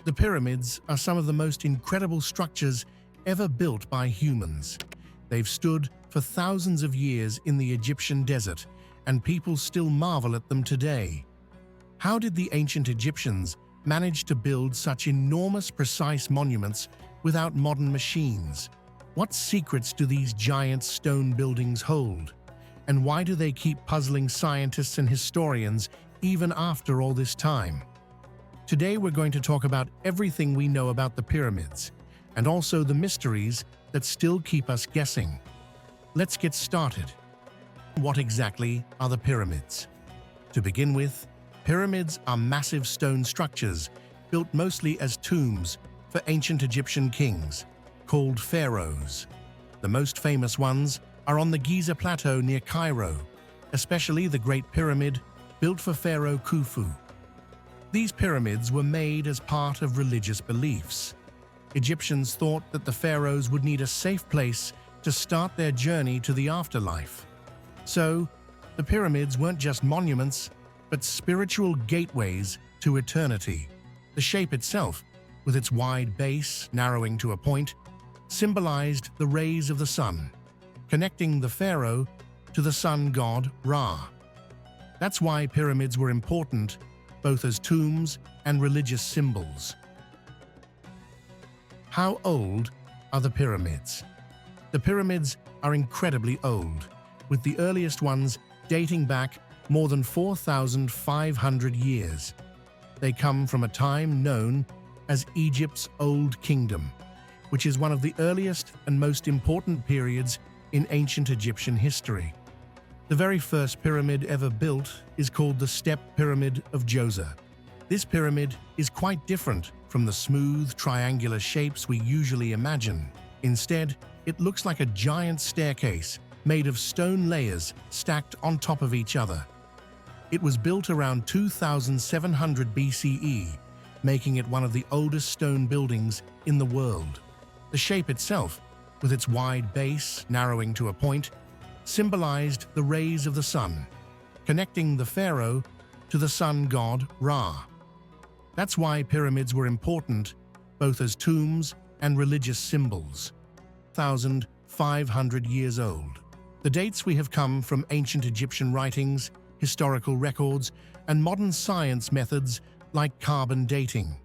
The pyramids are some of the most incredible structures ever built by humans. They've stood for thousands of years in the Egyptian desert, and people still marvel at them today. How did the ancient Egyptians manage to build such enormous, precise monuments without modern machines? What secrets do these giant stone buildings hold? And why do they keep puzzling scientists and historians even after all this time? Today we're going to talk about everything we know about the pyramids, and also the mysteries that still keep us guessing. Let's get started. What exactly are the pyramids? To begin with, pyramids are massive stone structures built mostly as tombs for ancient Egyptian kings, called pharaohs. The most famous ones are on the Giza Plateau near Cairo, especially the Great Pyramid, built for Pharaoh Khufu. These pyramids were made as part of religious beliefs. Egyptians thought that the pharaohs would need a safe place to start their journey to the afterlife. So, the pyramids weren't just monuments, but spiritual gateways to eternity. The shape itself, with its wide base narrowing to a point, symbolized the rays of the sun, connecting the pharaoh to the sun god Ra. That's why pyramids were important, both as tombs and religious symbols. How old are the pyramids? The pyramids are incredibly old, with the earliest ones dating back more than 4,500 years. They come from a time known as Egypt's Old Kingdom, which is one of the earliest and most important periods in ancient Egyptian history. The very first pyramid ever built is called the Step Pyramid of Giza. This pyramid is quite different from the smooth, triangular shapes we usually imagine. Instead, it looks like a giant staircase made of stone layers stacked on top of each other. It was built around 2700 BCE, making it one of the oldest stone buildings in the world. The shape itself, with its wide base narrowing to a point, symbolized the rays of the sun, connecting the pharaoh to the sun god Ra. That's why pyramids were important, both as tombs and religious symbols. 1,500 years old. The dates we have come from ancient Egyptian writings, historical records, and modern science methods like carbon dating.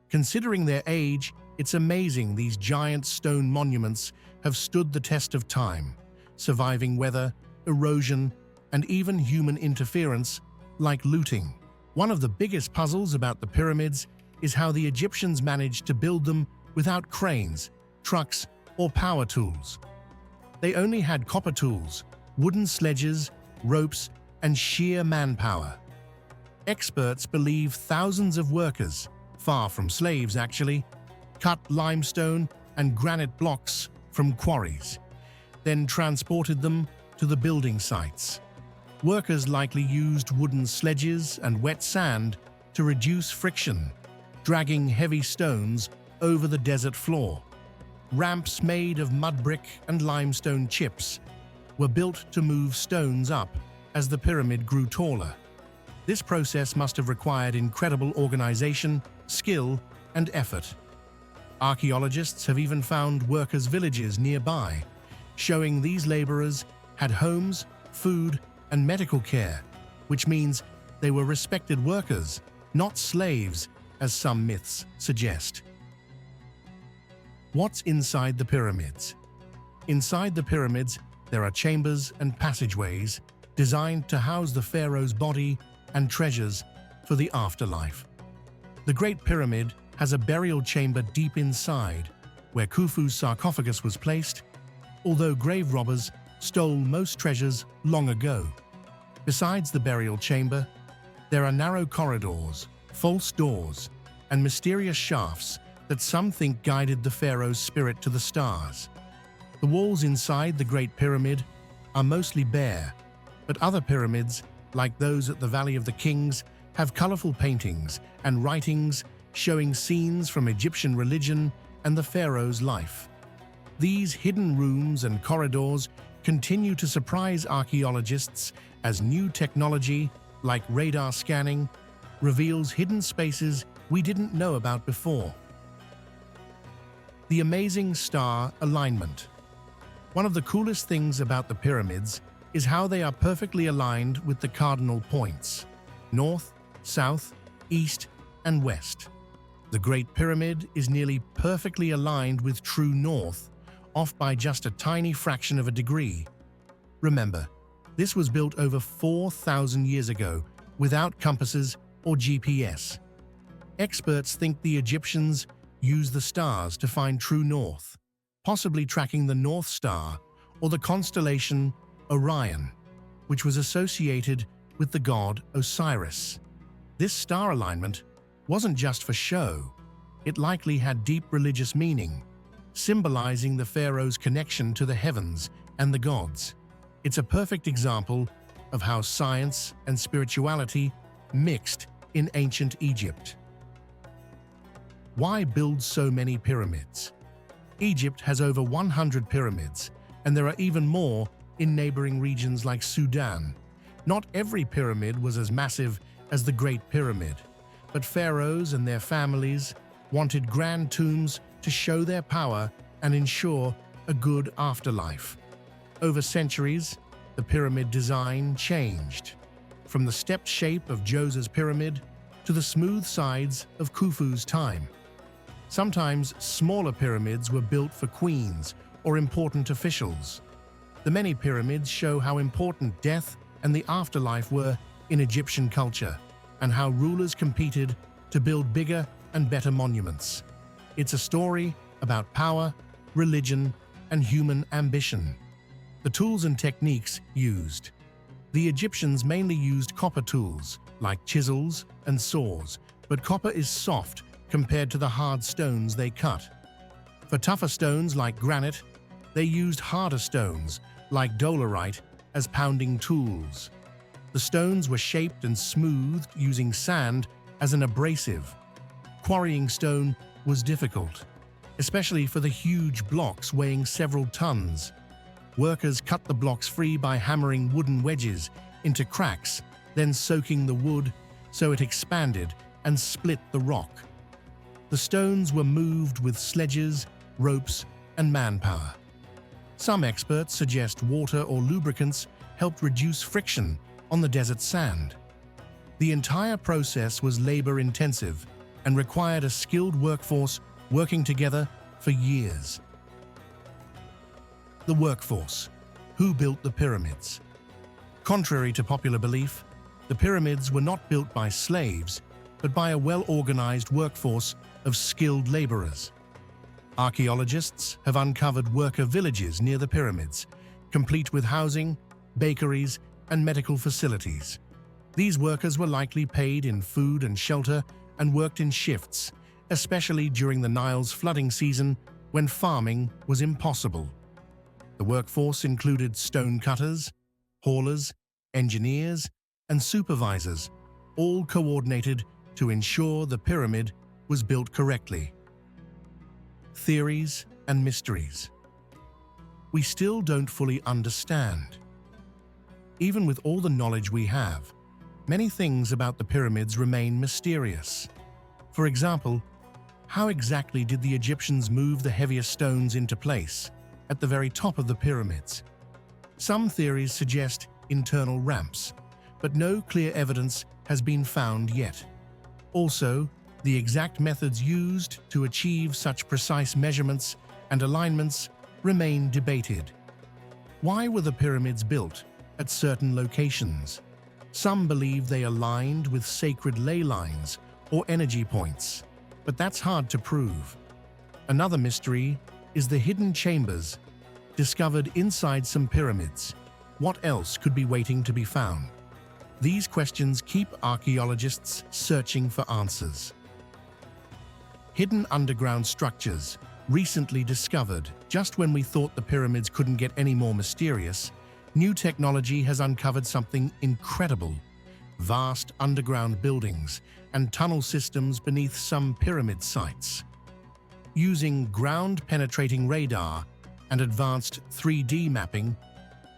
Considering their age, it's amazing these giant stone monuments have stood the test of time, surviving weather, erosion, and even human interference like looting. One of the biggest puzzles about the pyramids is how the Egyptians managed to build them without cranes, trucks, or power tools. They only had copper tools, wooden sledges, ropes, and sheer manpower. Experts believe thousands of workers, far from slaves actually, cut limestone and granite blocks from quarries, then transported them to the building sites. Workers likely used wooden sledges and wet sand to reduce friction, dragging heavy stones over the desert floor. Ramps made of mud brick and limestone chips were built to move stones up as the pyramid grew taller. This process must have required incredible organization, skill, and effort. Archaeologists have even found workers' villages nearby, showing these laborers had homes, food, and medical care, which means they were respected workers, not slaves, as some myths suggest. What's inside the pyramids? Inside the pyramids, there are chambers and passageways designed to house the pharaoh's body and treasures for the afterlife. The Great Pyramid has a burial chamber deep inside, where Khufu's sarcophagus was placed, although grave robbers stole most treasures long ago. Besides the burial chamber, there are narrow corridors, false doors, and mysterious shafts that some think guided the pharaoh's spirit to the stars. The walls inside the Great Pyramid are mostly bare, but other pyramids, like those at the Valley of the Kings, have colorful paintings and writings showing scenes from Egyptian religion and the pharaoh's life. These hidden rooms and corridors continue to surprise archaeologists as new technology, like radar scanning, reveals hidden spaces we didn't know about before. The amazing star alignment. One of the coolest things about the pyramids is how they are perfectly aligned with the cardinal points: north, south, east, and west. The Great Pyramid is nearly perfectly aligned with true north, off by just a tiny fraction of a degree. Remember, this was built over 4,000 years ago without compasses or GPS. Experts think the Egyptians used the stars to find true north, possibly tracking the North Star or the constellation Orion, which was associated with the god Osiris. This star alignment wasn't just for show. It likely had deep religious meaning, symbolizing the pharaoh's connection to the heavens and the gods. It's a perfect example of how science and spirituality mixed in ancient Egypt. Why build so many pyramids? Egypt has over 100 pyramids, and there are even more in neighboring regions like Sudan. Not every pyramid was as massive as the Great Pyramid, but pharaohs and their families wanted grand tombs to show their power and ensure a good afterlife. Over centuries, the pyramid design changed, from the stepped shape of Djoser's pyramid to the smooth sides of Khufu's time. Sometimes smaller pyramids were built for queens or important officials. The many pyramids show how important death and the afterlife were in Egyptian culture, and how rulers competed to build bigger and better monuments. It's a story about power, religion, and human ambition. The tools and techniques used. The Egyptians mainly used copper tools, like chisels and saws, but copper is soft compared to the hard stones they cut. For tougher stones like granite, they used harder stones, like dolerite, as pounding tools. The stones were shaped and smoothed using sand as an abrasive. Quarrying stone was difficult, especially for the huge blocks weighing several tons. Workers cut the blocks free by hammering wooden wedges into cracks, then soaking the wood so it expanded and split the rock. The stones were moved with sledges, ropes, and manpower. Some experts suggest water or lubricants helped reduce friction on the desert sand. The entire process was labor-intensive and required a skilled workforce working together for years. The workforce. Who built the pyramids? Contrary to popular belief, the pyramids were not built by slaves, but by a well-organized workforce of skilled laborers. Archaeologists have uncovered worker villages near the pyramids, complete with housing, bakeries, and medical facilities. These workers were likely paid in food and shelter and worked in shifts, especially during the Nile's flooding season when farming was impossible. The workforce included stone cutters, haulers, engineers, and supervisors, all coordinated to ensure the pyramid was built correctly. Theories and mysteries. We still don't fully understand. Even with all the knowledge we have, many things about the pyramids remain mysterious. For example, how exactly did the Egyptians move the heavier stones into place at the very top of the pyramids? Some theories suggest internal ramps, but no clear evidence has been found yet. Also, the exact methods used to achieve such precise measurements and alignments remain debated. Why were the pyramids built at certain locations? Some believe they aligned with sacred ley lines or energy points, but that's hard to prove. Another mystery is the hidden chambers discovered inside some pyramids. What else could be waiting to be found? These questions keep archaeologists searching for answers. Hidden underground structures, recently discovered. Just when we thought the pyramids couldn't get any more mysterious, new technology has uncovered something incredible. Vast underground buildings and tunnel systems beneath some pyramid sites. Using ground-penetrating radar and advanced 3D mapping,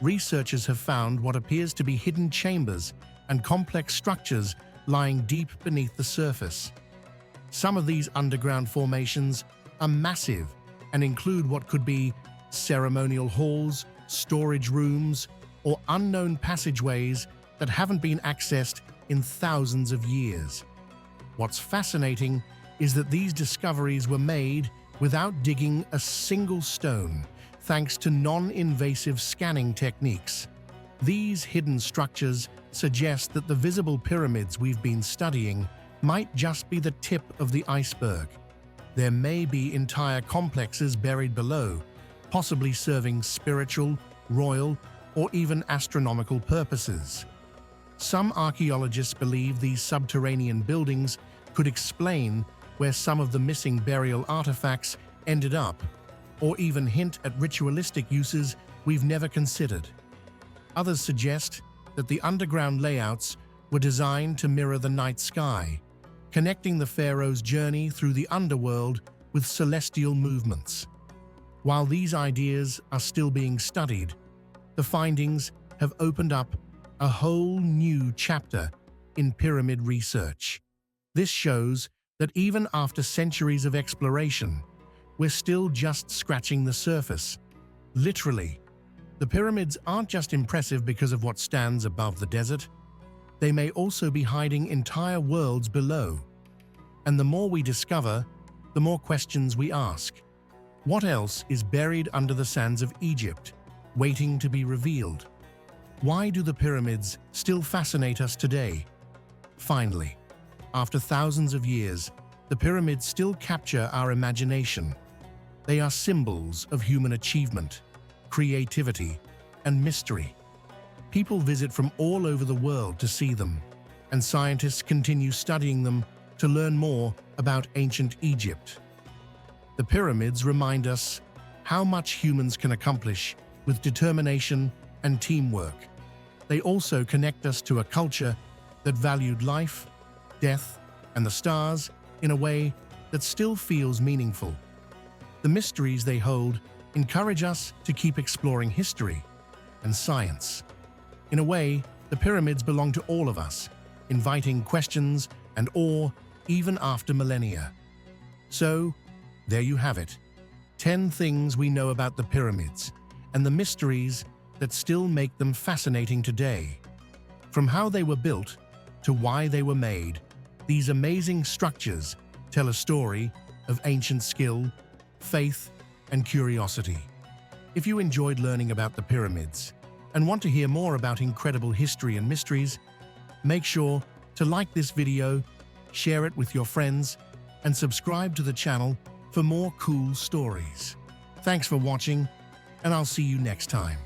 researchers have found what appears to be hidden chambers and complex structures lying deep beneath the surface. Some of these underground formations are massive and include what could be ceremonial halls, storage rooms, or unknown passageways that haven't been accessed in thousands of years. What's fascinating is that these discoveries were made without digging a single stone, thanks to non-invasive scanning techniques. These hidden structures suggest that the visible pyramids we've been studying might just be the tip of the iceberg. There may be entire complexes buried below, possibly serving spiritual, royal, or even astronomical purposes. Some archaeologists believe these subterranean buildings could explain where some of the missing burial artifacts ended up, or even hint at ritualistic uses we've never considered. Others suggest that the underground layouts were designed to mirror the night sky, connecting the pharaoh's journey through the underworld with celestial movements. While these ideas are still being studied, the findings have opened up a whole new chapter in pyramid research. This shows that even after centuries of exploration, we're still just scratching the surface. Literally, the pyramids aren't just impressive because of what stands above the desert. They may also be hiding entire worlds below. And the more we discover, the more questions we ask. What else is buried under the sands of Egypt, waiting to be revealed? Why do the pyramids still fascinate us today? Finally, after thousands of years, the pyramids still capture our imagination. They are symbols of human achievement, creativity, and mystery. People visit from all over the world to see them, and scientists continue studying them to learn more about ancient Egypt. The pyramids remind us how much humans can accomplish with determination and teamwork. They also connect us to a culture that valued life, death, and the stars in a way that still feels meaningful. The mysteries they hold encourage us to keep exploring history and science. In a way, the pyramids belong to all of us, inviting questions and awe even after millennia. So, there you have it. 10 things we know about the pyramids and the mysteries that still make them fascinating today. From how they were built to why they were made, these amazing structures tell a story of ancient skill, faith, and curiosity. If you enjoyed learning about the pyramids and want to hear more about incredible history and mysteries, make sure to like this video, share it with your friends, and subscribe to the channel for more cool stories. Thanks for watching, and I'll see you next time.